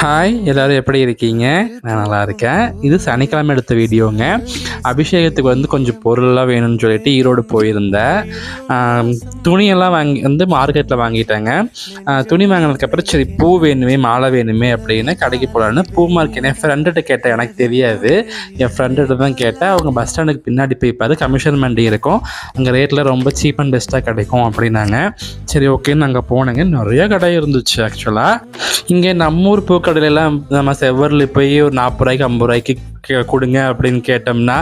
Hi எல்லோரும் எப்படி இருக்கீங்க? நான் நல்லா இருக்கேன். இது சனிக்கிழமை எடுத்த வீடியோங்க. அபிஷேகத்துக்கு வந்து கொஞ்சம் பொருள்லாம் வேணும்னு சொல்லிட்டு ஈரோடு போயிருந்தேன். துணியெல்லாம் வாங்கி மார்க்கெட்டில் வாங்கிட்டேங்க. துணி வாங்கினதுக்கப்புறம் சரி பூ வேணுமே மாலை வேணுமே அப்படின்னு கடைக்கு போகலான்னு பூ மார்க்கெட் என் ஃப்ரெண்டுகிட்ட கேட்டேன். எனக்கு தெரியாது, என் ஃப்ரெண்டுகிட்ட தான் கேட்டேன். அவங்க பஸ் ஸ்டாண்டுக்கு பின்னாடி போய்ப்பாரு, கமிஷன் மண்டி இருக்கும், அங்கே ரேட்டில் ரொம்ப சீப் அண்ட் பெஸ்ட்டாக கிடைக்கும் அப்படின்னாங்க. சரி ஓகேன்னு அங்கே போனேங்க. நிறைய கடை இருந்துச்சு. ஆக்சுவலாக இங்கே நம்ம ஊர் பூக்கடையிலலாம் நம்ம செவ்வரில் போய் ஒரு 40 ரூபாய்க்கு 50 ரூபாய்க்கு கொடுங்க அப்படின்னு கேட்டோம்னா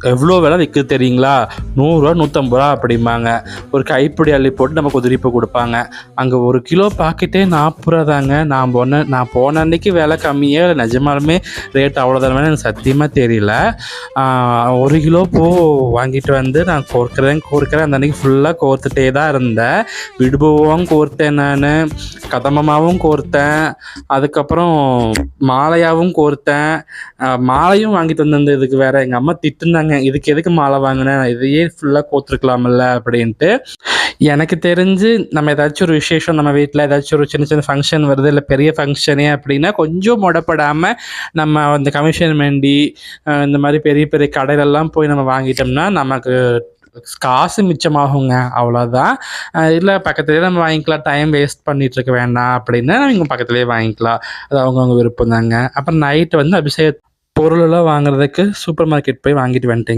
எவ்வளோ விலை விற்குது தெரியுங்களா? 100 ரூபா 150 ரூபா அப்படிம்பாங்க. ஒரு கைப்பிடி அள்ளி போட்டு நமக்கு உதிரிப்பு கொடுப்பாங்க. அங்கே 1 கிலோ பாக்கெட்டே 40 ரூபா தாங்க. நான் போன அன்றைக்கி விலை கம்மியே, நிஜமாலுமே ரேட் அவ்வளோதானே எனக்கு சத்தியமாக தெரியல. 1 கிலோ பூ வாங்கிட்டு வந்து நான் கோர்க்குறேன். அந்த அன்றைக்கி ஃபுல்லாக கோர்த்துட்டே தான் இருந்தேன். விடுபூவும் கோர்த்தேன், நான் கதம்பமாகவும் கோர்த்தேன், அதுக்கப்புறம் மாலையாகவும் கோர்த்தேன். மாலையும் வாங்கிட்டு வந்திருந்தேன். இதுக்கு வேறு எங்கள் அம்மா திட்டுனாங்க, இதுக்கு எதுக்கு மாலை வாங்கினேன், இதையே ஃபுல்லாக கோர்த்துருக்கலாமில்ல அப்படின்ட்டு. எனக்கு தெரிஞ்சு நம்ம ஏதாச்சும் ஒரு விசேஷம், நம்ம வீட்டில் ஏதாச்சும் ஒரு சின்ன சின்ன ஃபங்க்ஷன் வருது, இல்லை பெரிய ஃபங்க்ஷனே அப்படின்னா கொஞ்சம் முடப்படாமல் நம்ம அந்த கமிஷன் மண்டி இந்த மாதிரி பெரிய பெரிய கடையிலெல்லாம் போய் நம்ம வாங்கிட்டோம்னா நமக்கு காசு மிச்சமாகுங்க. அவ்வளோதான். இல்லை பக்கத்துலேயே நம்ம வாங்கிக்கலாம், டைம் வேஸ்ட் பண்ணிகிட்ருக்க வேண்டாம் அப்படின்னா இங்கே பக்கத்துலேயே வாங்கிக்கலாம். அது அவங்கவுங்க விருப்பம் தாங்க. அப்புறம் நைட்டு வந்து அபிஷேக பொருளெல்லாம் வாங்குறதுக்கு சூப்பர் மார்க்கெட் போய் வாங்கிட்டு வந்துட்டேங்க.